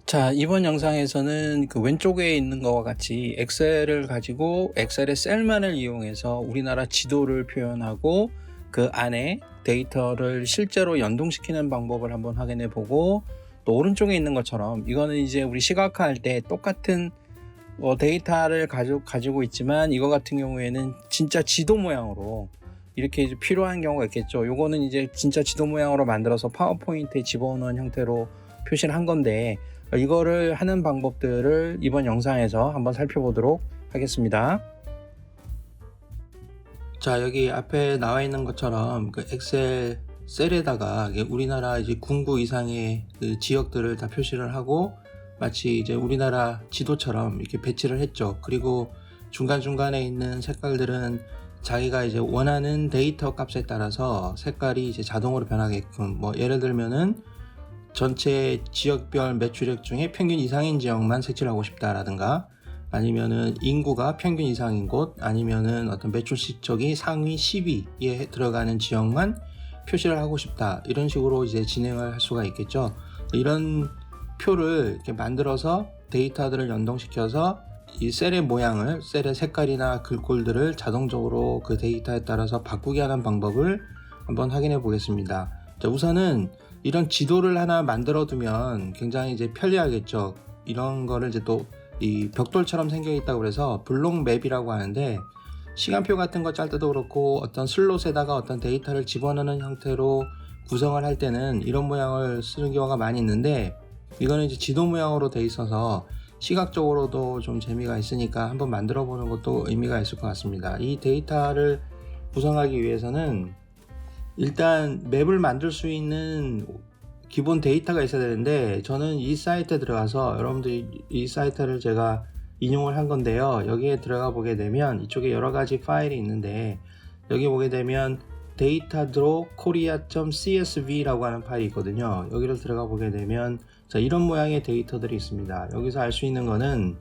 자, 이번 영상에서는 그 왼쪽에 있는 것과 같이 엑셀을 가지고 엑셀의 셀만을 이용해서 우리나라 지도를 표현하고 그 안에 데이터를 실제로 연동시키는 방법을 한번 확인해 보고, 또 오른쪽에 있는 것처럼 이거는 이제 우리 시각화할 때 똑같은 데이터를 가지고 있지만 이거 같은 경우에는 진짜 지도 모양으로 이렇게 이제 필요한 경우가 있겠죠. 요거는 이제 진짜 지도 모양으로 만들어서 파워포인트에 집어넣은 형태로 표시를 한 건데, 이거를 하는 방법들을 이번 영상에서 한번 살펴보도록 하겠습니다. 자, 여기 앞에 나와 있는 것처럼 그 엑셀 셀에다가 우리나라 이제 군구 이상의 그 지역들을 다 표시를 하고 마치 이제 우리나라 지도처럼 이렇게 배치를 했죠. 그리고 중간중간에 있는 색깔들은 자기가 이제 원하는 데이터 값에 따라서 색깔이 이제 자동으로 변하게끔, 뭐 예를 들면은 전체 지역별 매출액 중에 평균 이상인 지역만 색칠을 하고 싶다라든가, 아니면은 인구가 평균 이상인 곳, 아니면은 어떤 매출 실적이 상위 10위에 들어가는 지역만 표시를 하고 싶다, 이런 식으로 이제 진행을 할 수가 있겠죠. 이런 표를 이렇게 만들어서 데이터들을 연동시켜서 이 셀의 모양을, 셀의 색깔이나 글꼴들을 자동적으로 그 데이터에 따라서 바꾸게 하는 방법을 한번 확인해 보겠습니다. 자, 우선은 이런 지도를 하나 만들어 두면 굉장히 이제 편리하겠죠. 이런 거를 이제 또 이 벽돌처럼 생겨 있다고 그래서 블록맵이라고 하는데, 시간표 같은 거 짤 때도 그렇고 어떤 슬롯에다가 어떤 데이터를 집어넣는 형태로 구성을 할 때는 이런 모양을 쓰는 경우가 많이 있는데, 이거는 이제 지도 모양으로 돼 있어서 시각적으로도 좀 재미가 있으니까 한번 만들어 보는 것도 의미가 있을 것 같습니다. 이 데이터를 구성하기 위해서는 일단 맵을 만들 수 있는 기본 데이터가 있어야 되는데, 저는 이 사이트에 들어가서 여러분들이 이 사이트를 제가 인용을 한 건데요. 여기에 들어가 보게 되면 이쪽에 여러 가지 파일이 있는데, 여기 보게 되면 datadraw.korea.csv라고 하는 파일이 있거든요. 여기를 들어가 보게 되면 자, 이런 모양의 데이터들이 있습니다. 여기서 알 수 있는 거는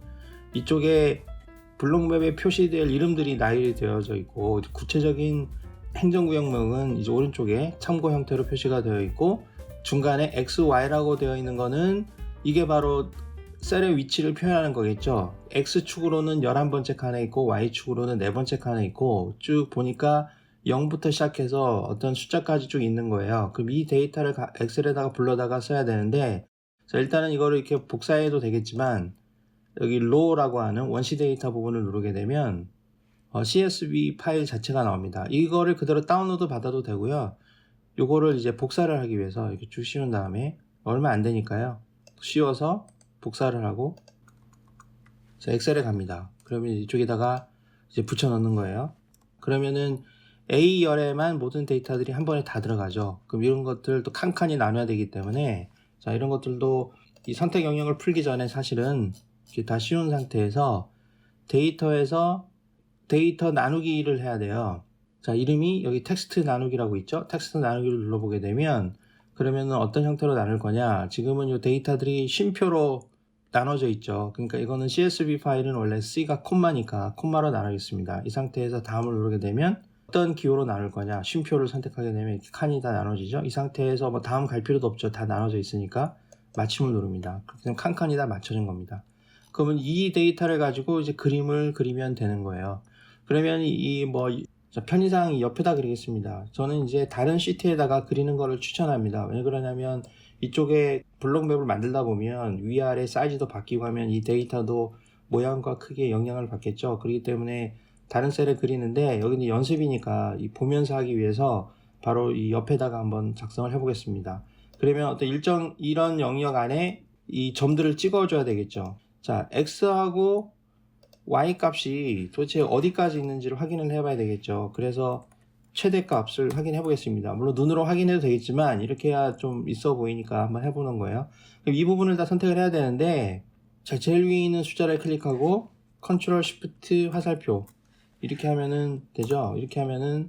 이쪽에 블록맵에 표시될 이름들이 나열이 되어져 있고, 구체적인 행정구역명은 이제 오른쪽에 참고 형태로 표시가 되어 있고, 중간에 XY라고 되어 있는 거는 이게 바로 셀의 위치를 표현하는 거겠죠. X축으로는 11번째 칸에 있고 Y축으로는 4번째 칸에 있고, 쭉 보니까 0부터 시작해서 어떤 숫자까지 쭉 있는 거예요. 그럼 이 데이터를 엑셀에다가 불러다가 써야 되는데, 자, 일단은 이거를 이렇게 복사해도 되겠지만, 여기 row라고 하는 원시 데이터 부분을 누르게 되면 CSV 파일 자체가 나옵니다. 이거를 그대로 다운로드 받아도 되고요. 요거를 이제 복사를 하기 위해서 이렇게 쭉 씌운 다음에, 얼마 안 되니까요, 씌워서 복사를 하고, 자, 엑셀에 갑니다. 그러면 이쪽에다가 이제 붙여 넣는 거예요. 그러면은 A열에만 모든 데이터들이 한 번에 다 들어가죠. 그럼 이런 것들도 칸칸이 나눠야 되기 때문에, 자, 이런 것들도 이 선택 영역을 풀기 전에 사실은 이렇게 다 씌운 상태에서 데이터에서 데이터 나누기를 해야 돼요. 자, 이름이 여기 텍스트 나누기라고 있죠. 텍스트 나누기를 눌러보게 되면, 그러면은 어떤 형태로 나눌 거냐, 지금은 이 데이터들이 쉼표로 나눠져 있죠. 그러니까 이거는 CSV 파일은 원래 C가 콤마니까 콤마로 나누겠습니다. 이 상태에서 다음을 누르게 되면 어떤 기호로 나눌 거냐, 쉼표를 선택하게 되면 이렇게 칸이 다 나눠지죠. 이 상태에서 뭐 다음 갈 필요도 없죠. 다 나눠져 있으니까 마침을 누릅니다. 그럼 칸칸이 다 맞춰진 겁니다. 그러면 이 데이터를 가지고 이제 그림을 그리면 되는 거예요. 그러면 편의상 옆에다 그리겠습니다. 저는 이제 다른 시트에다가 그리는 거를 추천합니다. 왜 그러냐면 이쪽에 블록맵을 만들다 보면 위아래 사이즈도 바뀌고 하면 이 데이터도 모양과 크기에 영향을 받겠죠. 그렇기 때문에 다른 셀을 그리는데, 여기는 연습이니까 이 보면서 하기 위해서 바로 이 옆에다가 한번 작성을 해 보겠습니다. 그러면 어떤 일정 이런 영역 안에 이 점들을 찍어줘야 되겠죠. 자, X하고 Y 값이 도대체 어디까지 있는지를 확인을 해봐야 되겠죠. 그래서 최대값을 확인해 보겠습니다. 물론 눈으로 확인해도 되겠지만 이렇게 해야 좀 있어 보이니까 한번 해보는 거예요. 그럼 이 부분을 다 선택을 해야 되는데, 자, 제일 위에 있는 숫자를 클릭하고 Ctrl Shift 화살표 이렇게 하면은 되죠. 이렇게 하면은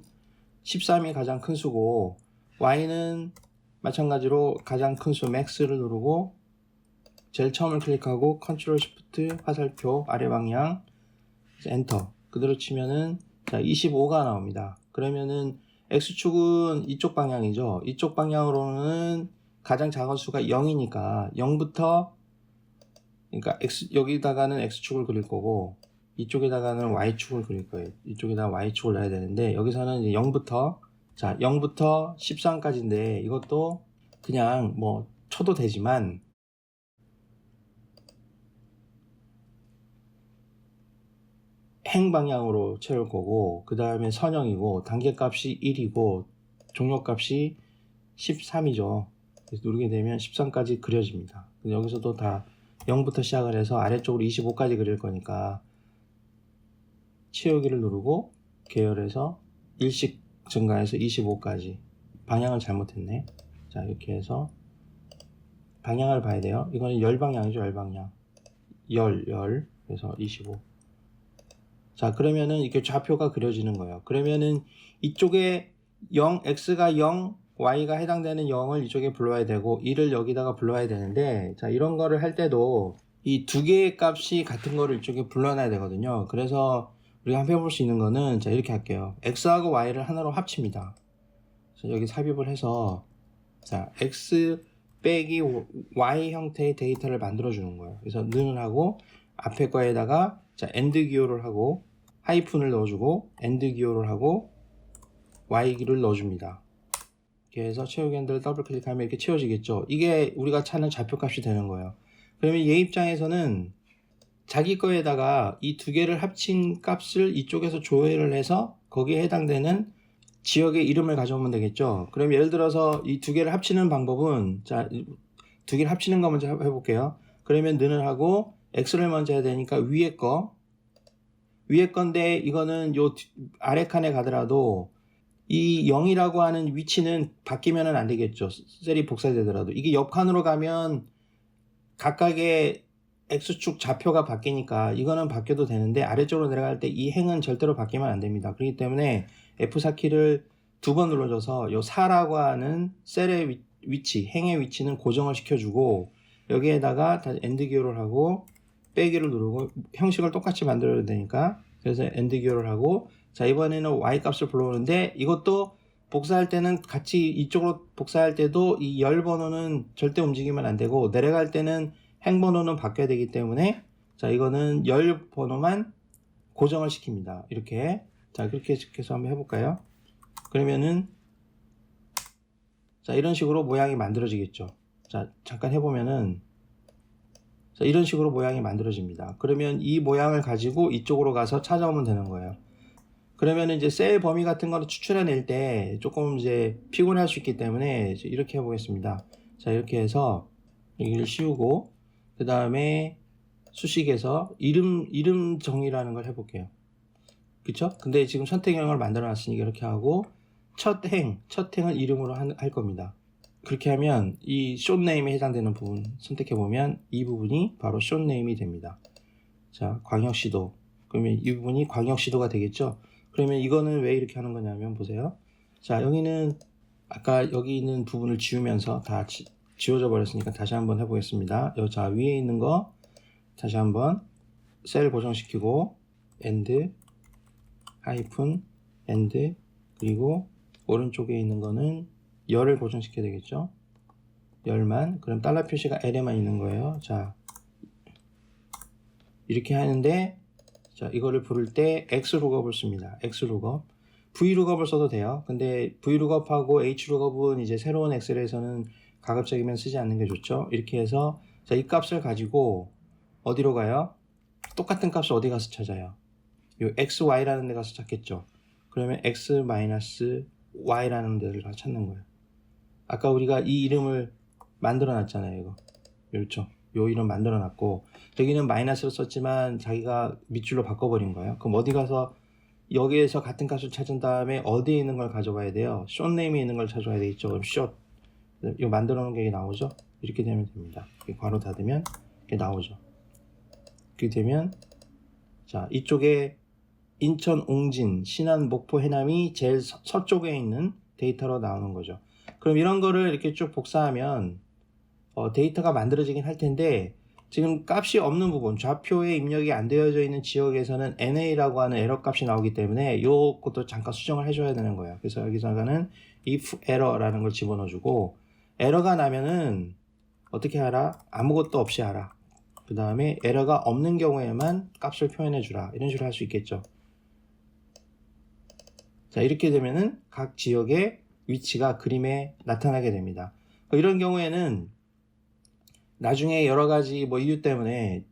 13이 가장 큰 수고, Y는 마찬가지로 가장 큰 수 max를 누르고 제일 처음을 클릭하고 Ctrl Shift 화살표 아래 방향 엔터 그대로 치면은 자 25가 나옵니다. 그러면은 X축은 이쪽 방향이죠. 이쪽 방향으로는 가장 작은 수가 0이니까 0부터 그러니까 여기다가는 x축을 그릴 거고 이쪽에다가는 y축을 그릴 거예요. 이쪽에다 y축을 넣어야 되는데 여기서는 이제 0부터 자 0부터 13까지인데 이것도 그냥 뭐 쳐도 되지만 행방향으로 채울 거고 그 다음에 선형이고 단계값이 1이고 종료값이 13이죠. 그래서 누르게 되면 13까지 그려집니다. 여기서도 다 0부터 시작을 해서 아래쪽으로 25까지 그릴 거니까 채우기를 누르고 계열해서 일씩 증가해서 25까지 방향을 잘못했네. 자 이렇게 해서 방향을 봐야 돼요. 이거는 열 방향이죠. 열 방향 열 그래서 25. 자 그러면은 이렇게 좌표가 그려지는 거예요. 그러면은 이쪽에 0 x가 0 y가 해당되는 0을 이쪽에 불러야 되고 1을 여기다가 불러야 되는데 자 이런 거를 할 때도 이 두 개의 값이 같은 거를 이쪽에 불러놔야 되거든요. 그래서 우리가 한번 해볼 수 있는 거는 자 이렇게 할게요. x하고 y를 하나로 합칩니다. 자, 여기 삽입을 해서 자 x 빼기 y 형태의 데이터를 만들어 주는 거예요. 그래서 는을 하고 앞에 거에다가 자 엔드 기호를 하고 하이픈을 넣어주고 엔드 기호를 하고 y기를 넣어줍니다. 이렇게 해서 채우기 핸들을 더블 클릭하면 이렇게 채워지겠죠. 이게 우리가 찾는 좌표값이 되는 거예요. 그러면 얘 입장에서는 자기 거에다가 이 두 개를 합친 값을 이쪽에서 조회를 해서 거기에 해당되는 지역의 이름을 가져오면 되겠죠. 그럼 예를 들어서 이 두 개를 합치는 방법은 자 두 개를 합치는 거 먼저 해볼게요. 그러면 는을 하고 x를 먼저 해야 되니까 위에 건데 이거는 요 아래 칸에 가더라도 이 0이라고 하는 위치는 바뀌면은 안 되겠죠. 셀이 복사되더라도 이게 옆 칸으로 가면 각각의 x축 좌표가 바뀌니까 이거는 바뀌어도 되는데 아래쪽으로 내려갈 때 이 행은 절대로 바뀌면 안 됩니다. 그렇기 때문에 F4키를 두 번 눌러줘서 요 4라고 하는 셀의 위치, 행의 위치는 고정을 시켜주고 여기에다가 다시 엔드 기호를 하고 빼기를 누르고 형식을 똑같이 만들어야 되니까 그래서 엔드 기호를 하고 자 이번에는 y 값을 불러오는데 이것도 복사할 때는 같이 이쪽으로 복사할 때도 이 열 번호는 절대 움직이면 안 되고 내려갈 때는 행 번호는 바뀌어야 되기 때문에 자 이거는 열 번호만 고정을 시킵니다. 이렇게 자 그렇게 해서 한번 해볼까요? 그러면은 자 이런 식으로 모양이 만들어지겠죠. 자 잠깐 해보면은 자 이런 식으로 모양이 만들어집니다. 그러면 이 모양을 가지고 이쪽으로 가서 찾아오면 되는 거예요. 그러면 이제 셀 범위 같은 거를 추출해낼 때 조금 이제 피곤할 수 있기 때문에 이렇게 해보겠습니다. 자 이렇게 해서 여기를 씌우고 그 다음에 수식에서 이름 정의라는 걸 해볼게요. 그쵸? 근데 지금 선택형을 만들어 놨으니까 이렇게 하고 첫 행을 이름으로 할 겁니다. 그렇게 하면 이 숏네임에 해당되는 부분 선택해보면 이 부분이 바로 숏네임이 됩니다. 자 광역시도 그러면 이 부분이 광역시도가 되겠죠. 그러면 이거는 왜 이렇게 하는 거냐면 보세요. 자 여기는 아까 여기 있는 부분을 지우면서 다 지워져 버렸으니까 다시 한번 해보겠습니다. 자 위에 있는 거 다시 한번 셀 고정시키고 엔드 하이픈 엔드 그리고 오른쪽에 있는 거는 열을 고정시켜야 되겠죠. 열만 그럼 달러 표시가 L에만 있는 거예요. 자 이렇게 하는데 자 이거를 부를 때 X룩업을 씁니다. X룩업 V룩업을 써도 돼요. 근데 V룩업하고 H룩업은 이제 새로운 엑셀에서는 가급적이면 쓰지 않는 게 좋죠. 이렇게 해서 자, 이 값을 가지고 어디로 가요? 똑같은 값을 어디 가서 찾아요? 요 XY라는 데 가서 찾겠죠. 그러면 X-Y라는 데를 가서 찾는 거예요. 아까 우리가 이 이름을 만들어 놨잖아요. 이거 그렇죠. 요 이름 만들어 놨고 여기는 마이너스로 썼지만 자기가 밑줄로 바꿔버린 거예요. 그럼 어디 가서 여기에서 같은 값을 찾은 다음에 어디에 있는 걸 가져가야 돼요? 숏네임에 있는 걸 찾아야 되겠죠. 그럼 숏 이거 만들어 놓은 게 나오죠. 이렇게 되면 됩니다. 이렇게 괄호 닫으면 이렇게 나오죠. 이렇게 되면 자 이쪽에 인천, 옹진, 신안, 목포, 해남이 제일 서쪽에 있는 데이터로 나오는 거죠. 그럼 이런 거를 이렇게 쭉 복사하면 데이터가 만들어지긴 할 텐데 지금 값이 없는 부분 좌표에 입력이 안 되어져 있는 지역에서는 NA라고 하는 에러 값이 나오기 때문에 요것도 잠깐 수정을 해줘야 되는 거예요. 그래서 여기서는 if error라는 걸 집어넣어주고 에러가 나면은 어떻게 하라? 아무것도 없이 하라. 그 다음에 에러가 없는 경우에만 값을 표현해 주라. 이런 식으로 할 수 있겠죠. 자, 이렇게 되면은 각 지역의 위치가 그림에 나타나게 됩니다. 이런 경우에는 나중에 여러 가지 뭐 이유 때문에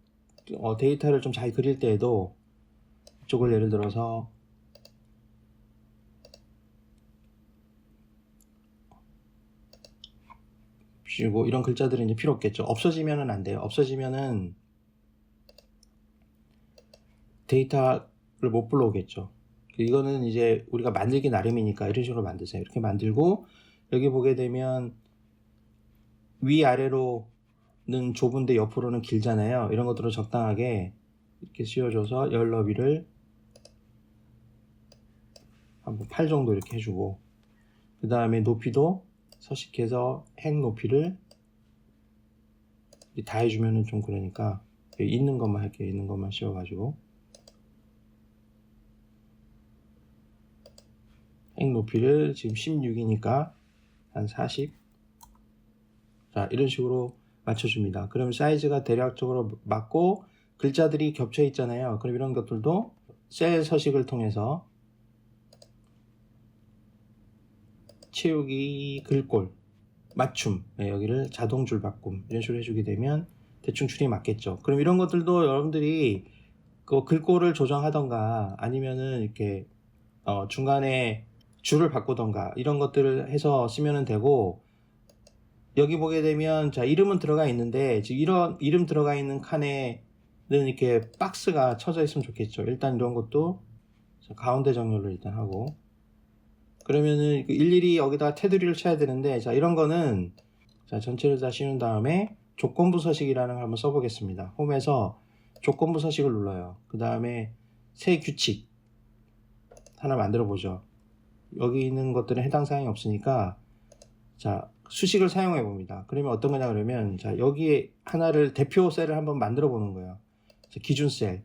데이터를 좀 잘 그릴 때에도 이쪽을 예를 들어서 그리고 이런 글자들은 이제 필요 없겠죠. 없어지면은 안 돼요. 없어지면은 데이터를 못 불러오겠죠. 이거는 이제 우리가 만들기 나름이니까 이런 식으로 만드세요. 이렇게 만들고 여기 보게 되면 위아래로는 좁은데 옆으로는 길잖아요. 이런 것들을 적당하게 이렇게 씌워줘서 열 너비를 한번 8 정도 이렇게 해주고, 그 다음에 높이도 서식해서 행 높이를 다 해주면은 좀 그러니까 있는 것만 할게요. 있는 것만 씌워가지고 행 높이를 지금 16이니까 한 40. 자, 이런 식으로 맞춰줍니다. 그럼 사이즈가 대략적으로 맞고 글자들이 겹쳐 있잖아요. 그럼 이런 것들도 셀 서식을 통해서 채우기 글꼴 맞춤, 여기를 자동 줄 바꿈 이런 식으로 해주게 되면 대충 줄이 맞겠죠. 그럼 이런 것들도 여러분들이 그 글꼴을 조정하던가 아니면은 이렇게 중간에 줄을 바꾸던가 이런 것들을 해서 쓰면 되고, 여기 보게 되면 자, 이름은 들어가 있는데 지금 이런 이름 들어가 있는 칸에는 이렇게 박스가 쳐져 있으면 좋겠죠. 일단 이런 것도 가운데 정렬을 일단 하고, 그러면은 일일이 여기다가 테두리를 쳐야 되는데, 자, 이런 거는 자, 전체를 다 씌운 다음에 조건부 서식이라는 걸 한번 써보겠습니다. 홈에서 조건부 서식을 눌러요. 그 다음에 새 규칙 하나 만들어 보죠. 여기 있는 것들은 해당 사항이 없으니까 자, 수식을 사용해 봅니다. 그러면 어떤 거냐 그러면 자, 여기에 하나를 대표 셀을 한번 만들어 보는 거예요. 자, 기준 셀.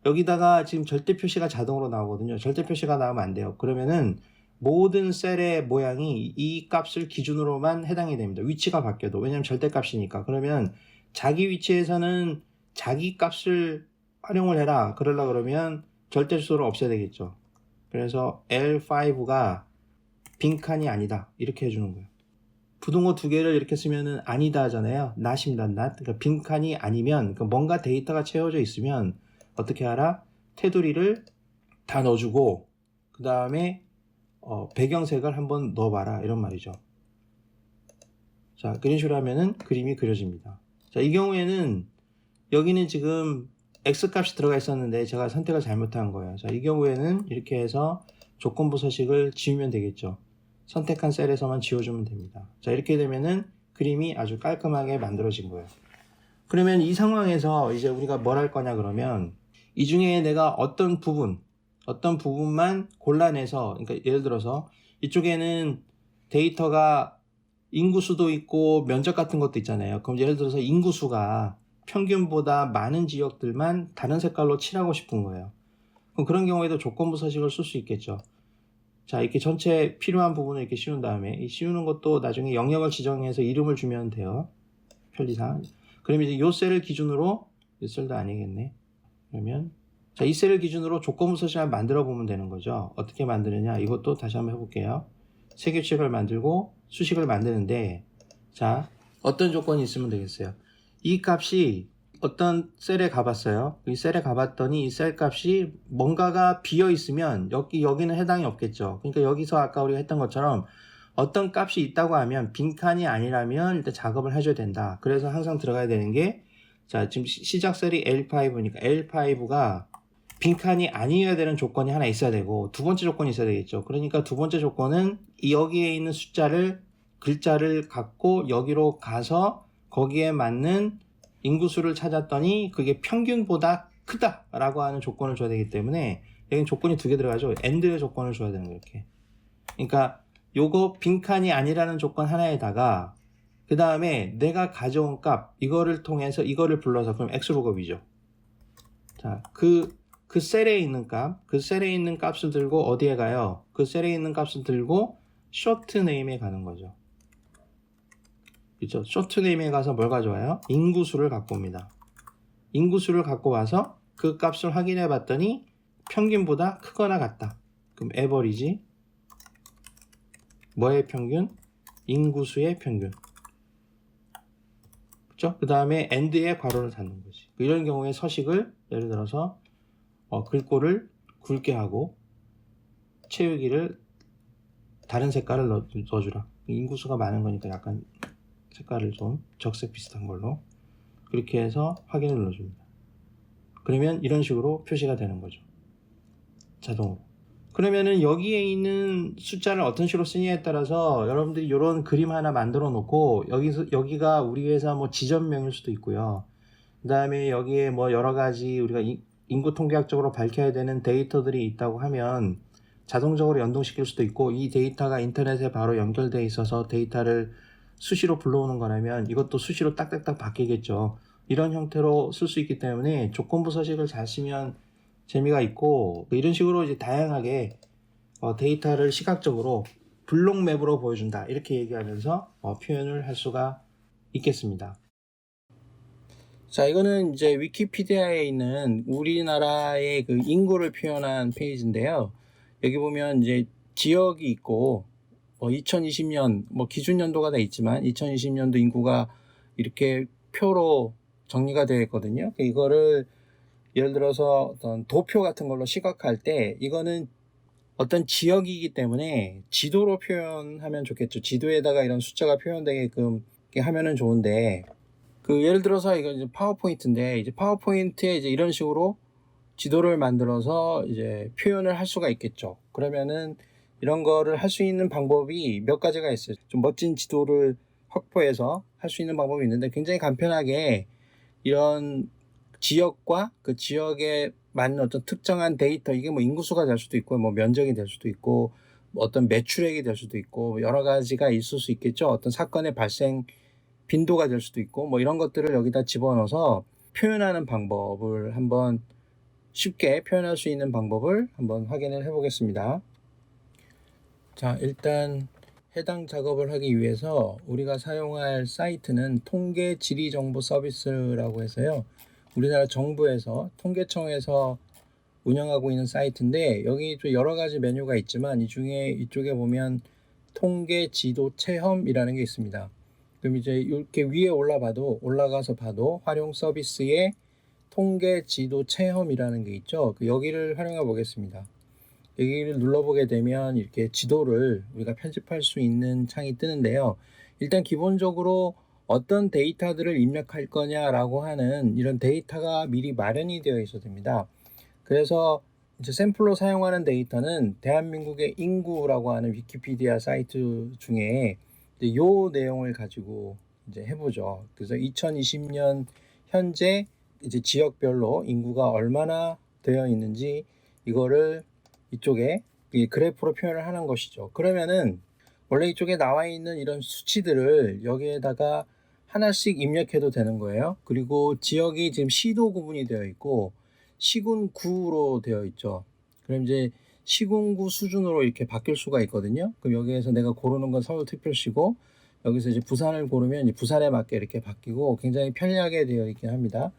여기다가 지금 절대 표시가 자동으로 나오거든요. 절대 표시가 나오면 안 돼요. 그러면은 모든 셀의 모양이 이 값을 기준으로만 해당이 됩니다. 위치가 바뀌어도. 왜냐면 절대 값이니까. 그러면 자기 위치에서는 자기 값을 활용을 해라. 그러려고 그러면 절대 수를 없애야 되겠죠. 그래서 L5가 빈칸이 아니다. 이렇게 해주는 거예요. 부등호 두 개를 이렇게 쓰면은 아니다 하잖아요. not입니다. not. 그러니까 빈칸이 아니면 그러니까 뭔가 데이터가 채워져 있으면 어떻게 하라? 테두리를 다 넣어주고 그 다음에 배경색을 한번 넣어봐라 이런 말이죠. 자, 그런 식으로 하면은 그림이 그려집니다. 자, 이 경우에는 여기는 지금 X 값이 들어가 있었는데 제가 선택을 잘못한 거예요. 자, 이 경우에는 이렇게 해서 조건부 서식을 지우면 되겠죠. 선택한 셀에서만 지워주면 됩니다. 자, 이렇게 되면은 그림이 아주 깔끔하게 만들어진 거예요. 그러면 이 상황에서 이제 우리가 뭘 할 거냐 그러면 이 중에 내가 어떤 부분만 골라내서, 그러니까 예를 들어서 이쪽에는 데이터가 인구수도 있고 면적 같은 것도 있잖아요. 그럼 예를 들어서 인구수가 평균보다 많은 지역들만 다른 색깔로 칠하고 싶은 거예요. 그럼 그런 경우에도 조건부 서식을 쓸 수 있겠죠. 자, 이렇게 전체 필요한 부분을 이렇게 씌운 다음에 이 씌우는 것도 나중에 영역을 지정해서 이름을 주면 돼요. 편리상. 그러면 이제 이 셀을 기준으로, 이 셀도 아니겠네. 그러면 자, 이 셀을 기준으로 조건부 서식을 만들어 보면 되는 거죠. 어떻게 만드느냐? 이것도 다시 한번 해볼게요. 세 규칙을 만들고 수식을 만드는데, 자, 어떤 조건이 있으면 되겠어요. 이 값이 어떤 셀에 가봤어요. 이 셀에 가봤더니 이 셀 값이 뭔가가 비어 있으면 여기는 해당이 없겠죠. 그러니까 여기서 아까 우리가 했던 것처럼 어떤 값이 있다고 하면 빈칸이 아니라면 일단 작업을 해줘야 된다. 그래서 항상 들어가야 되는 게, 자, 지금 시작 셀이 L5니까 L5가 빈칸이 아니어야 되는 조건이 하나 있어야 되고 두 번째 조건이 있어야 되겠죠. 그러니까 두 번째 조건은 여기에 있는 글자를 갖고 여기로 가서 거기에 맞는 인구수를 찾았더니 그게 평균보다 크다라고 하는 조건을 줘야 되기 때문에 여기는 조건이 두 개 들어가죠. AND 조건을 줘야 되는 거예요. 이렇게. 그러니까 요거 빈칸이 아니라는 조건 하나에다가 그 다음에 내가 가져온 값 이거를 통해서 이거를 불러서 그럼 X로급이죠. 자, 그 셀에 있는 값, 그 셀에 있는 값을 들고 어디에 가요? 그 셀에 있는 값을 들고 short name에 가는 거죠. 그렇죠? short name에 가서 뭘 가져와요? 인구수를 갖고 옵니다. 인구수를 갖고 와서 그 값을 확인해 봤더니 평균보다 크거나 같다. 그럼 에버리지 뭐의 평균? 인구수의 평균. 그렇죠? 그 다음에 end의 괄호를 닫는 거지. 이런 경우에 서식을 예를 들어서 글꼴을 굵게 하고 채우기를 다른 색깔을 넣어주라. 인구수가 많은 거니까 약간 색깔을 좀 적색 비슷한 걸로 그렇게 해서 확인을 눌러줍니다. 그러면 이런 식으로 표시가 되는 거죠. 자동으로. 그러면은 여기에 있는 숫자를 어떤 식으로 쓰냐에 따라서 여러분들이 이런 그림 하나 만들어 놓고 여기가 우리 회사 뭐 지점명일 수도 있고요. 그 다음에 여기에 뭐 여러 가지 우리가 인구 통계학적으로 밝혀야 되는 데이터들이 있다고 하면 자동적으로 연동시킬 수도 있고, 이 데이터가 인터넷에 바로 연결되어 있어서 데이터를 수시로 불러오는 거라면 이것도 수시로 딱딱딱 바뀌겠죠. 이런 형태로 쓸 수 있기 때문에 조건부 서식을 잘 쓰면 재미가 있고, 이런 식으로 이제 다양하게 데이터를 시각적으로 블록맵으로 보여준다 이렇게 얘기하면서 표현을 할 수가 있겠습니다. 자, 이거는 이제 위키피디아에 있는 우리나라의 그 인구를 표현한 페이지인데요. 여기 보면 이제 지역이 있고 2020년 뭐 기준 연도가 돼 있지만 2020년도 인구가 이렇게 표로 정리가 되어 있거든요. 이거를 예를 들어서 어떤 도표 같은 걸로 시각할 때 이거는 어떤 지역이기 때문에 지도로 표현하면 좋겠죠. 지도에다가 이런 숫자가 표현되게끔 하면은 좋은데, 예를 들어서 이거 이제 파워포인트인데, 이제 파워포인트에 이제 이런 식으로 지도를 만들어서 이제 표현을 할 수가 있겠죠. 그러면은 이런 거를 할 수 있는 방법이 몇 가지가 있어요. 좀 멋진 지도를 확보해서 할 수 있는 방법이 있는데, 굉장히 간편하게 이런 지역과 그 지역에 맞는 어떤 특정한 데이터, 이게 뭐 인구수가 될 수도 있고, 뭐 면적이 될 수도 있고, 뭐 어떤 매출액이 될 수도 있고, 여러 가지가 있을 수 있겠죠. 어떤 사건의 발생 빈도가 될 수도 있고, 뭐 이런 것들을 여기다 집어넣어서 표현하는 방법을 한번 쉽게 표현할 수 있는 방법을 한번 확인을 해 보겠습니다. 자, 일단 해당 작업을 하기 위해서 우리가 사용할 사이트는 통계 지리 정보 서비스라고 해서요, 우리나라 정부에서 통계청에서 운영하고 있는 사이트인데, 여기 또 여러 가지 메뉴가 있지만 이 중에 이쪽에 보면 통계 지도 체험이라는 게 있습니다. 그럼 이제 이렇게 위에 올라가서 봐도 활용 서비스에 통계 지도 체험이라는 게 있죠. 여기를 활용해 보겠습니다. 여기를 눌러보게 되면 이렇게 지도를 우리가 편집할 수 있는 창이 뜨는데요. 일단 기본적으로 어떤 데이터들을 입력할 거냐라고 하는 이런 데이터가 미리 마련이 되어 있어야 됩니다. 그래서 이제 샘플로 사용하는 데이터는 대한민국의 인구라고 하는 위키피디아 사이트 중에 이 내용을 가지고 이제 해보죠. 그래서 2020년 현재 이제 지역별로 인구가 얼마나 되어 있는지 이거를 이쪽에 그래프로 표현을 하는 것이죠. 그러면은 원래 이쪽에 나와 있는 이런 수치들을 여기에다가 하나씩 입력해도 되는 거예요. 그리고 지역이 지금 시도 구분이 되어 있고 시군구로 되어 있죠. 그럼 이제 시군구 수준으로 이렇게 바뀔 수가 있거든요. 그럼 여기에서 내가 고르는 건 서울특별시고, 여기서 이제 부산을 고르면 이제 부산에 맞게 이렇게 바뀌고 굉장히 편리하게 되어 있긴 합니다.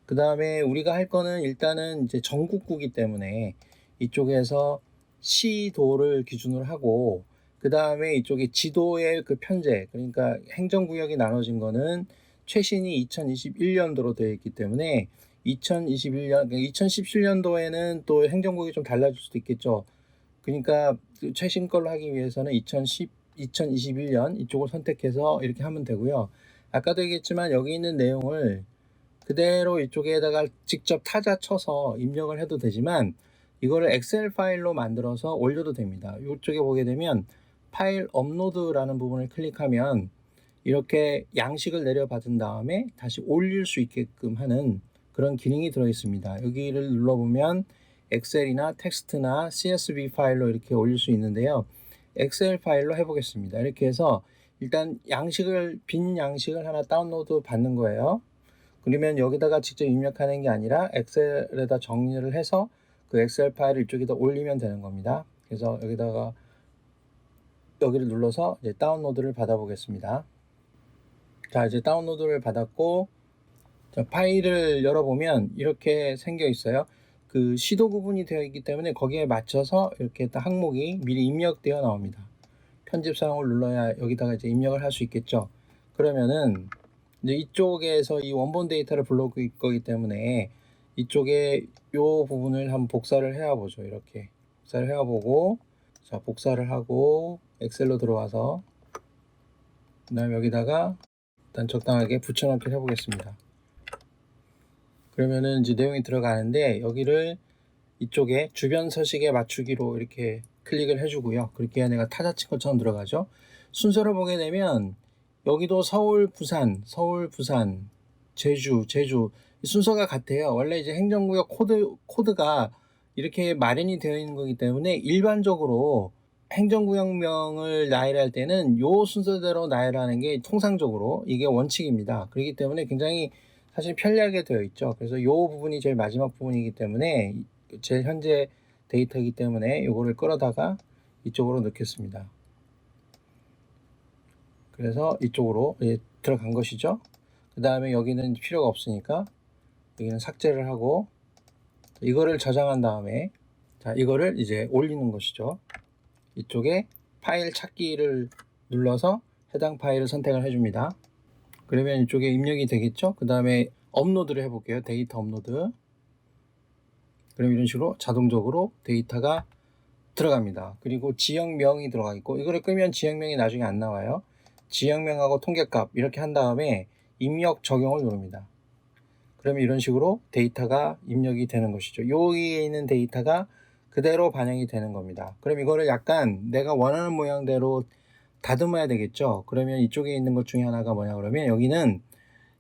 그 다음에 우리가 할 거는 일단은 이제 전국구기 때문에 이쪽에서 시도를 기준으로 하고, 그 다음에 이쪽에 지도의 그 편제, 그러니까 행정구역이 나눠진 거는 최신이 2021년도로 되어 있기 때문에 2017년도에는 또 행정구역이 좀 달라질 수도 있겠죠. 그러니까 최신 걸로 하기 위해서는 2021년 이쪽을 선택해서 이렇게 하면 되고요. 아까도 얘기했지만 여기 있는 내용을 그대로 이쪽에다가 직접 타자 쳐서 입력을 해도 되지만 이거를 엑셀 파일로 만들어서 올려도 됩니다. 이쪽에 보게 되면 파일 업로드라는 부분을 클릭하면 이렇게 양식을 내려받은 다음에 다시 올릴 수 있게끔 하는 그런 기능이 들어 있습니다. 여기를 눌러보면 엑셀이나 텍스트나 CSV 파일로 이렇게 올릴 수 있는데요. 엑셀 파일로 해보겠습니다. 이렇게 해서 일단 빈 양식을 하나 다운로드 받는 거예요. 그러면 여기다가 직접 입력하는 게 아니라 엑셀에다 정리를 해서 그 엑셀 파일을 이쪽에다 올리면 되는 겁니다. 그래서 여기를 눌러서 이제 다운로드를 받아 보겠습니다. 자, 이제 다운로드를 받았고, 자, 파일을 열어보면 이렇게 생겨 있어요. 그 시도 구분이 되어 있기 때문에 거기에 맞춰서 이렇게 딱 항목이 미리 입력되어 나옵니다. 편집 사용을 눌러야 여기다가 이제 입력을 할 수 있겠죠. 그러면은 이제 이쪽에서 이 원본 데이터를 불러올 거기 때문에 이쪽에 요 부분을 한번 복사를 해와 보죠. 이렇게 복사를 해와 보고, 자, 복사를 하고 엑셀로 들어와서 그 다음에 여기다가 일단 적당하게 붙여넣기를 해보겠습니다. 그러면은 이제 내용이 들어가는데, 여기를 이쪽에 주변 서식에 맞추기로 이렇게 클릭을 해주고요. 그렇게 해야 내가 타자 친 것처럼 들어가죠. 순서를 보게 되면 여기도 서울, 부산, 제주 순서가 같아요. 원래 이제 행정구역 코드가 이렇게 마련이 되어 있는 거기 때문에 일반적으로 행정구역명을 나열할 때는 요 순서대로 나열하는 게 통상적으로 이게 원칙입니다. 그렇기 때문에 굉장히 사실 편리하게 되어 있죠. 그래서 요 부분이 제일 마지막 부분이기 때문에 제일 현재 데이터이기 때문에 요거를 끌어다가 이쪽으로 넣겠습니다. 그래서 이쪽으로 들어간 것이죠. 그 다음에 여기는 필요가 없으니까 여기는 삭제를 하고, 이거를 저장한 다음에 자, 이거를 이제 올리는 것이죠. 이쪽에 파일 찾기를 눌러서 해당 파일을 선택을 해줍니다. 그러면 이쪽에 입력이 되겠죠. 그 다음에 업로드를 해볼게요. 데이터 업로드. 그럼 이런 식으로 자동적으로 데이터가 들어갑니다. 그리고 지역명이 들어가 있고, 이거를 끄면 지역명이 나중에 안 나와요. 지역명하고 통계값 이렇게 한 다음에 입력 적용을 누릅니다. 그러면 이런 식으로 데이터가 입력이 되는 것이죠. 여기에 있는 데이터가 그대로 반영이 되는 겁니다. 그럼 이거를 약간 내가 원하는 모양대로 다듬어야 되겠죠. 그러면 이쪽에 있는 것 중에 하나가 뭐냐 그러면, 여기는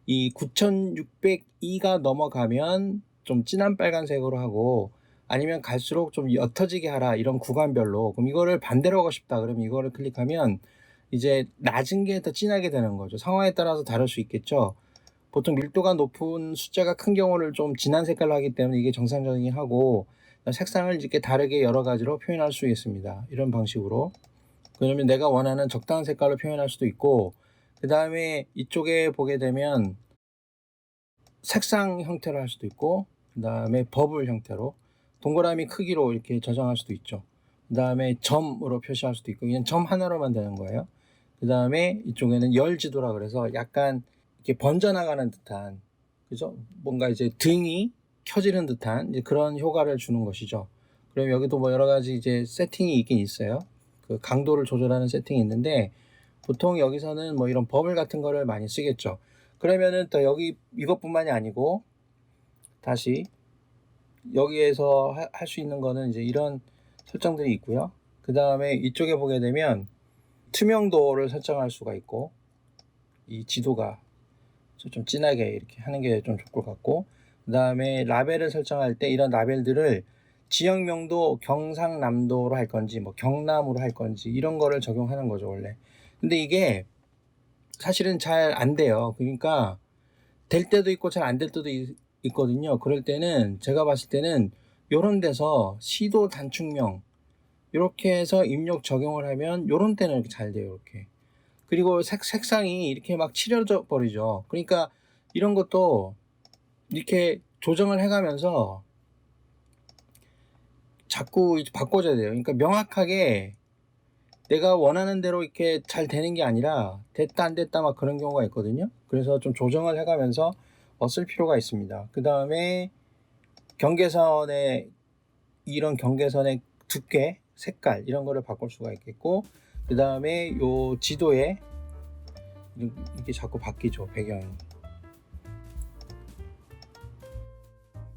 이 9602가 넘어가면 좀 진한 빨간색으로 하고, 아니면 갈수록 좀 옅어지게 하라, 이런 구간별로. 그럼 이거를 반대로 하고 싶다 그러면 이거를 클릭하면 이제 낮은 게 더 진하게 되는 거죠. 상황에 따라서 다를 수 있겠죠. 보통 밀도가 높은 숫자가 큰 경우를 좀 진한 색깔로 하기 때문에 이게 정상적이긴 하고, 색상을 이렇게 다르게 여러 가지로 표현할 수 있습니다. 이런 방식으로. 그러면 내가 원하는 적당한 색깔로 표현할 수도 있고, 그 다음에 이쪽에 보게 되면 색상 형태로 할 수도 있고, 그 다음에 버블 형태로 동그라미 크기로 이렇게 저장할 수도 있죠. 그 다음에 점으로 표시할 수도 있고, 그냥 점 하나로만 되는 거예요. 그 다음에 이쪽에는 열지도라 그래서 약간 이렇게 번져나가는 듯한, 그죠? 뭔가 이제 등이 켜지는 듯한 이제 그런 효과를 주는 것이죠. 그럼 여기도 뭐 여러 가지 이제 세팅이 있긴 있어요. 그 강도를 조절하는 세팅이 있는데, 보통 여기서는 뭐 이런 버블 같은 거를 많이 쓰겠죠. 그러면은 또 여기 이것뿐만이 아니고, 다시 여기에서 할 수 있는 거는 이제 이런 설정들이 있고요. 그 다음에 이쪽에 보게 되면 투명도를 설정할 수가 있고, 이 지도가 좀 진하게 이렇게 하는 게 좀 좋을 것 같고, 그 다음에 라벨을 설정할 때 이런 라벨들을 지역명도 경상남도로 할 건지 뭐 경남으로 할 건지 이런 거를 적용하는 거죠 원래. 근데 이게 사실은 잘 안 돼요. 그러니까 될 때도 있고 잘 안 될 때도 있거든요. 그럴 때는 제가 봤을 때는 요런 데서 시도 단축명 이렇게 해서 입력 적용을 하면 요런 때는 이렇게 잘 돼요. 이렇게. 그리고 색상이 이렇게 막 칠해져 버리죠. 그러니까 이런 것도 이렇게 조정을 해가면서 자꾸 바꿔줘야 돼요. 그러니까 명확하게 내가 원하는 대로 이렇게 잘 되는 게 아니라 됐다 안 됐다 막 그런 경우가 있거든요. 그래서 좀 조정을 해가면서 쓸 필요가 있습니다. 그 다음에 경계선의 이런 경계선의 두께, 색깔 이런 거를 바꿀 수가 있겠고, 그 다음에 요 지도에 이게 자꾸 바뀌죠, 배경이.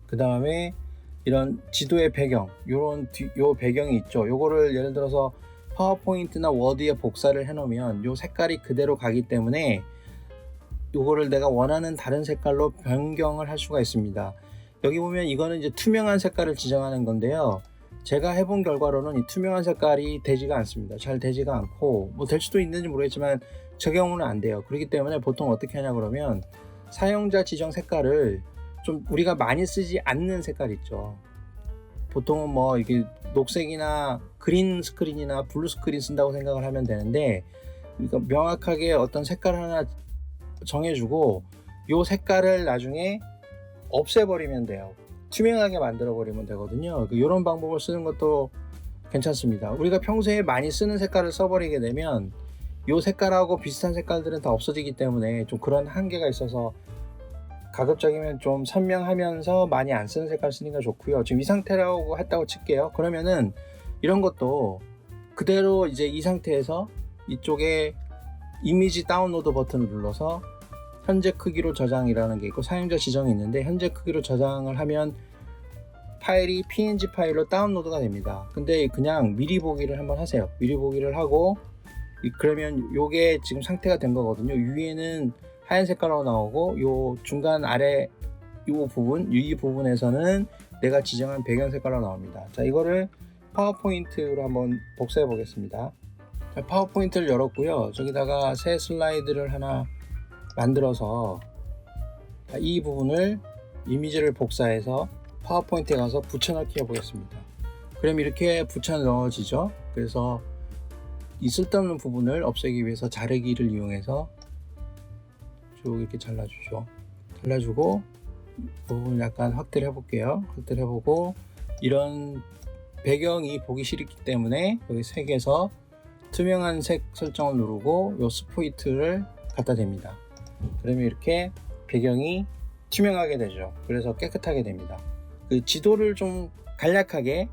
그 다음에 이런 지도의 배경, 요 배경이 있죠. 요거를 예를 들어서 파워포인트나 워드에 복사를 해놓으면 요 색깔이 그대로 가기 때문에 요거를 내가 원하는 다른 색깔로 변경을 할 수가 있습니다. 여기 보면 이거는 이제 투명한 색깔을 지정하는 건데요. 제가 해본 결과로는 이 투명한 색깔이 되지가 않습니다. 잘 되지가 않고, 뭐 될 수도 있는지 모르겠지만 제 경우는 안 돼요. 그렇기 때문에 보통 어떻게 하냐 그러면 사용자 지정 색깔을 좀 우리가 많이 쓰지 않는 색깔 있죠. 보통은 뭐 이게 녹색이나 그린 스크린이나 블루 스크린 쓴다고 생각을 하면 되는데, 그러니까 명확하게 어떤 색깔 하나 정해주고 요 색깔을 나중에 없애버리면 돼요. 투명하게 만들어 버리면 되거든요. 이런 방법을 쓰는 것도 괜찮습니다. 우리가 평소에 많이 쓰는 색깔을 써버리게 되면 요 색깔하고 비슷한 색깔들은 다 없어지기 때문에 좀 그런 한계가 있어서 가급적이면 좀 선명하면서 많이 안 쓰는 색깔 쓰는 게 좋고요. 지금 이 상태라고 했다고 칠게요. 그러면은 이런 것도 그대로 이제 이 상태에서 이쪽에 이미지 다운로드 버튼을 눌러서 현재 크기로 저장이라는 게 있고 사용자 지정이 있는데 현재 크기로 저장을 하면 파일이 png 파일로 다운로드가 됩니다. 근데 그냥 미리 보기를 한번 하세요. 미리 보기를 하고 그러면 요게 지금 상태가 된 거거든요. 위에는 하얀 색깔로 나오고 요 중간 아래 요 부분 이 부분에서는 내가 지정한 배경 색깔로 나옵니다. 자, 이거를 파워포인트로 한번 복사해 보겠습니다. 자, 파워포인트를 열었고요. 저기다가 새 슬라이드를 하나 만들어서 이 부분을 이미지를 복사해서 파워포인트에 가서 붙여넣기 해보겠습니다. 그럼 이렇게 붙여 넣어지죠. 그래서 이 쓸데없는 부분을 없애기 위해서 자르기를 이용해서 쭉 이렇게 잘라주죠. 잘라주고 부분을 약간 확대를 해볼게요. 확대를 해보고 이런 배경이 보기 싫기 때문에 여기 색에서 투명한 색 설정을 누르고 요 스포이트를 갖다 댑니다. 그러면 이렇게 배경이 투명하게 되죠. 그래서 깨끗하게 됩니다. 그 지도를 좀 간략하게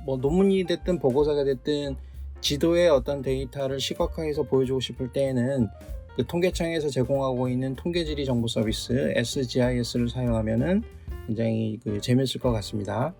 뭐 논문이 됐든 보고서가 됐든 지도의 어떤 데이터를 시각화해서 보여주고 싶을 때에는 그 통계청에서 제공하고 있는 통계지리 정보 서비스 SGIS를 사용하면은 굉장히 재미있을 것 같습니다.